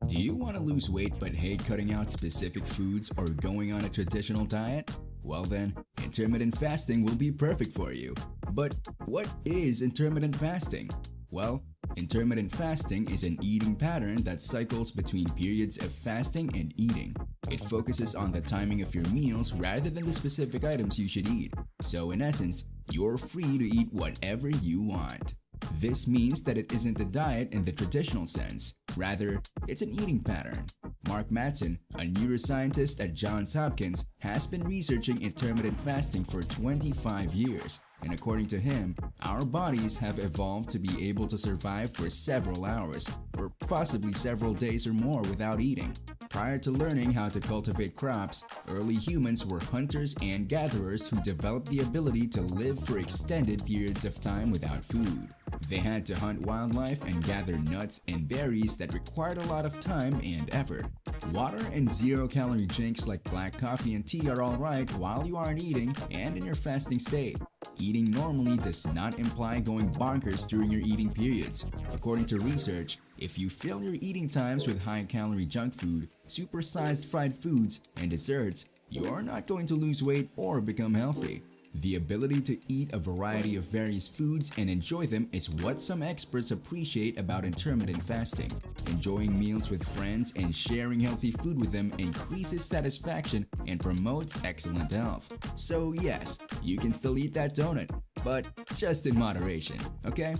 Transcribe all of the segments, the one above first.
Do you want to lose weight but hate cutting out specific foods or going on a traditional diet? Well then, intermittent fasting will be perfect for you. But what is intermittent fasting? Well, intermittent fasting is an eating pattern that cycles between periods of fasting and eating. It focuses on the timing of your meals rather than the specific items you should eat. So in essence, you're free to eat whatever you want. This means that it isn't a diet in the traditional sense. Rather, it's an eating pattern. Mark Mattson, a neuroscientist at Johns Hopkins, has been researching intermittent fasting for 25 years. And according to him, our bodies have evolved to be able to survive for several hours, or possibly several days or more without eating. Prior to learning how to cultivate crops, early humans were hunters and gatherers who developed the ability to live for extended periods of time without food. They had to hunt wildlife and gather nuts and berries that required a lot of time and effort. Water and zero-calorie drinks like black coffee and tea are alright while you aren't eating and in your fasting state. Eating normally does not imply going bonkers during your eating periods. According to research, if you fill your eating times with high-calorie junk food, supersized fried foods, and desserts, you're not going to lose weight or become healthy. The ability to eat a variety of various foods and enjoy them is what some experts appreciate about intermittent fasting. Enjoying meals with friends and sharing healthy food with them increases satisfaction and promotes excellent health. So yes, you can still eat that donut, but just in moderation, okay?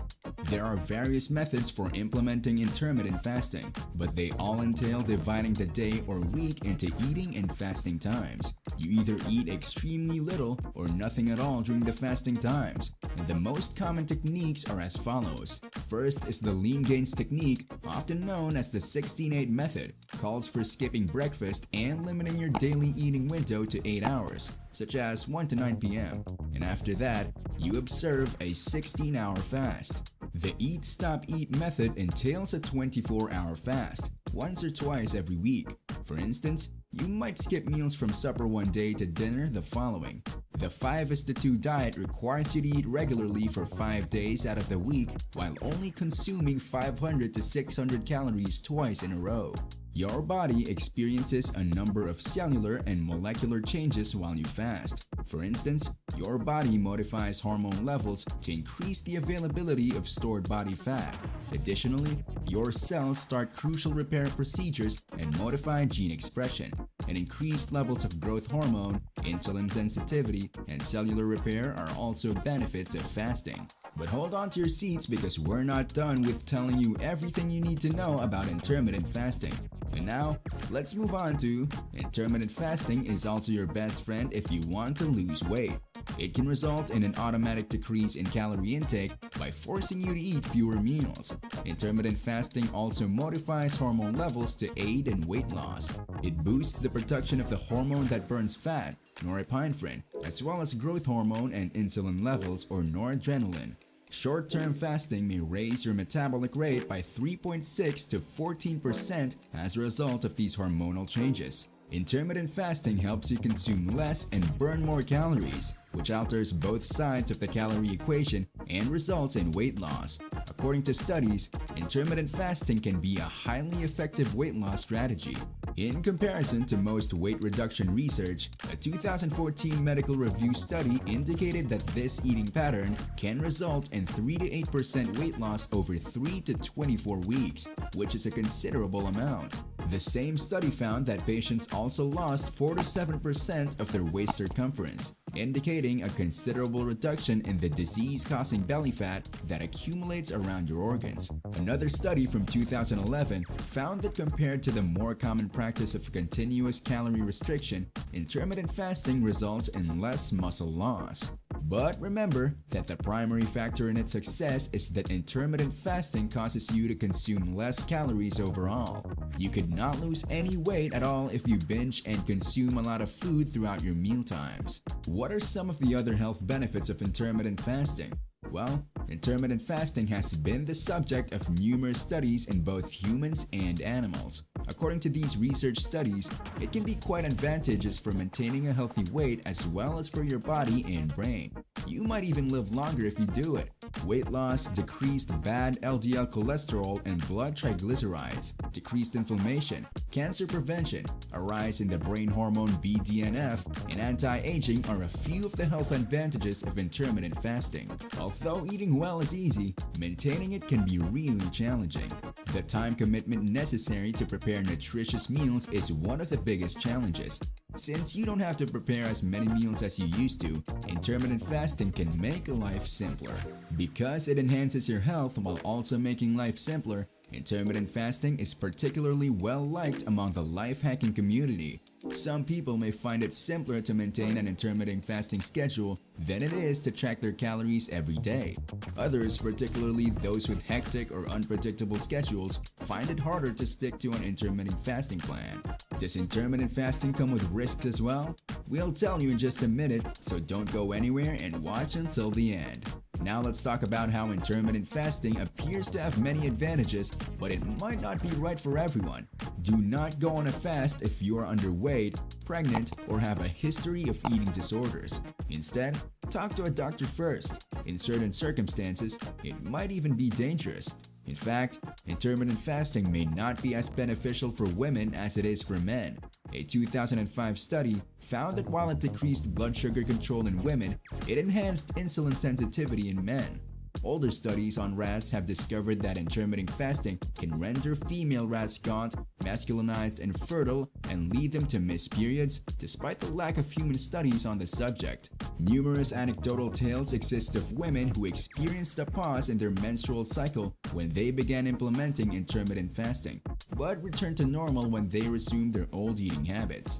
There are various methods for implementing intermittent fasting, but they all entail dividing the day or week into eating and fasting times. You either eat extremely little or nothing at all during the fasting times. And the most common techniques are as follows. First is the lean gains technique, often known as the 16-8 method, calls for skipping breakfast and limiting your daily eating window to 8 hours, such as 1 to 9 p.m. And after that, you observe a 16-hour fast. The Eat Stop Eat method entails a 24-hour fast, once or twice every week. For instance, you might skip meals from supper one day to dinner the following. The 5:2 diet requires you to eat regularly for 5 days out of the week while only consuming 500 to 600 calories twice in a row. Your body experiences a number of cellular and molecular changes while you fast. For instance, your body modifies hormone levels to increase the availability of stored body fat. Additionally, your cells start crucial repair procedures and modify gene expression. And increased levels of growth hormone, insulin sensitivity, and cellular repair are also benefits of fasting. But hold on to your seats because we're not done with telling you everything you need to know about intermittent fasting. And now, let's move on to intermittent fasting is also your best friend if you want to lose weight. It can result in an automatic decrease in calorie intake by forcing you to eat fewer meals. Intermittent fasting also modifies hormone levels to aid in weight loss. It boosts the production of the hormone that burns fat, norepinephrine, as well as growth hormone and insulin levels or noradrenaline. Short-term fasting may raise your metabolic rate by 3.6 to 14% as a result of these hormonal changes. Intermittent fasting helps you consume less and burn more calories, which alters both sides of the calorie equation and results in weight loss. According to studies, intermittent fasting can be a highly effective weight loss strategy. In comparison to most weight reduction research, a 2014 medical review study indicated that this eating pattern can result in 3 to 8% weight loss over 3 to 24 weeks, which is a considerable amount. The same study found that patients also lost 4 to 7% of their waist circumference, indicating a considerable reduction in the disease-causing belly fat that accumulates around your organs. Another study from 2011 found that compared to the more common practice of continuous calorie restriction, intermittent fasting results in less muscle loss. But remember that the primary factor in its success is that intermittent fasting causes you to consume less calories overall. You could not lose any weight at all if you binge and consume a lot of food throughout your meal times. What are some of the other health benefits of intermittent fasting? Well, intermittent fasting has been the subject of numerous studies in both humans and animals. According to these research studies, it can be quite advantageous for maintaining a healthy weight as well as for your body and brain. You might even live longer if you do it. Weight loss, decreased bad LDL cholesterol and blood triglycerides, decreased inflammation, cancer prevention, a rise in the brain hormone BDNF, and anti-aging are a few of the health advantages of intermittent fasting. Although eating well is easy, maintaining it can be really challenging. The time commitment necessary to prepare nutritious meals is one of the biggest challenges. Since you don't have to prepare as many meals as you used to, intermittent fasting can make life simpler. Because it enhances your health while also making life simpler, intermittent fasting is particularly well liked among the life hacking community. Some people may find it simpler to maintain an intermittent fasting schedule than it is to track their calories every day. Others, particularly those with hectic or unpredictable schedules, find it harder to stick to an intermittent fasting plan. Does intermittent fasting come with risks as well? We'll tell you in just a minute, so don't go anywhere and watch until the end. Now let's talk about how intermittent fasting appears to have many advantages, but it might not be right for everyone. Do not go on a fast if you are underweight, pregnant, or have a history of eating disorders. Instead, talk to a doctor first. In certain circumstances, it might even be dangerous. In fact, intermittent fasting may not be as beneficial for women as it is for men. A 2005 study found that while it decreased blood sugar control in women, it enhanced insulin sensitivity in men. Older studies on rats have discovered that intermittent fasting can render female rats gaunt, masculinized, and fertile, and lead them to miss periods, despite the lack of human studies on the subject. Numerous anecdotal tales exist of women who experienced a pause in their menstrual cycle when they began implementing intermittent fasting, but returned to normal when they resumed their old eating habits.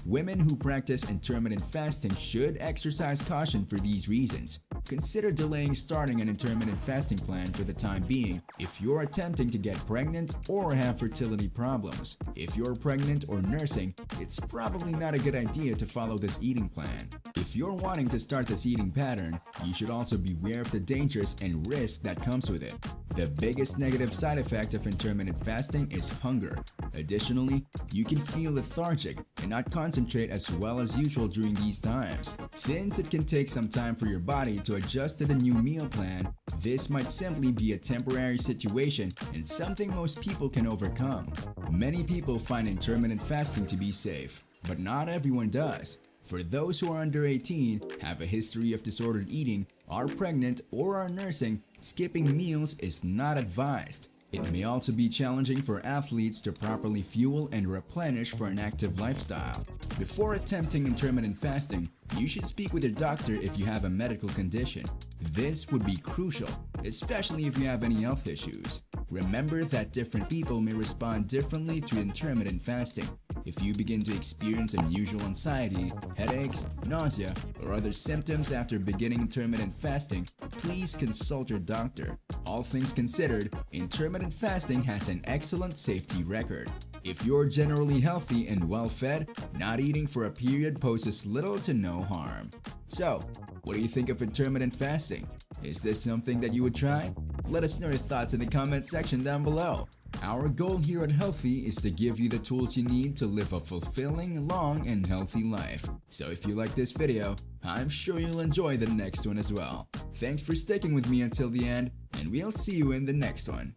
Women who practice intermittent fasting should exercise caution for these reasons. Consider delaying starting an intermittent fasting plan for the time being if you're attempting to get pregnant or have fertility problems. If you're pregnant or nursing, it's probably not a good idea to follow this eating plan. If you're wanting to start this eating pattern, you should also beware of the dangers and risk that comes with it. The biggest negative side effect of intermittent fasting is hunger. Additionally, you can feel lethargic and not concentrate as well as usual during these times. Since it can take some time for your body to adjust to the new meal plan, this might simply be a temporary situation and something most people can overcome. Many people find intermittent fasting to be safe, but not everyone does. For those who are under 18, have a history of disordered eating, are pregnant, or are nursing, skipping meals is not advised. It may also be challenging for athletes to properly fuel and replenish for an active lifestyle. Before attempting intermittent fasting, you should speak with your doctor if you have a medical condition. This would be crucial, especially if you have any health issues. Remember that different people may respond differently to intermittent fasting. If you begin to experience unusual anxiety, headaches, nausea, or other symptoms after beginning intermittent fasting, please consult your doctor. All things considered, intermittent fasting has an excellent safety record. If you're generally healthy and well-fed, not eating for a period poses little to no harm. So, what do you think of intermittent fasting? Is this something that you would try? Let us know your thoughts in the comment section down below. Our goal here at Healthee is to give you the tools you need to live a fulfilling, long, and healthy life. So if you like this video, I'm sure you'll enjoy the next one as well. Thanks for sticking with me until the end, and we'll see you in the next one.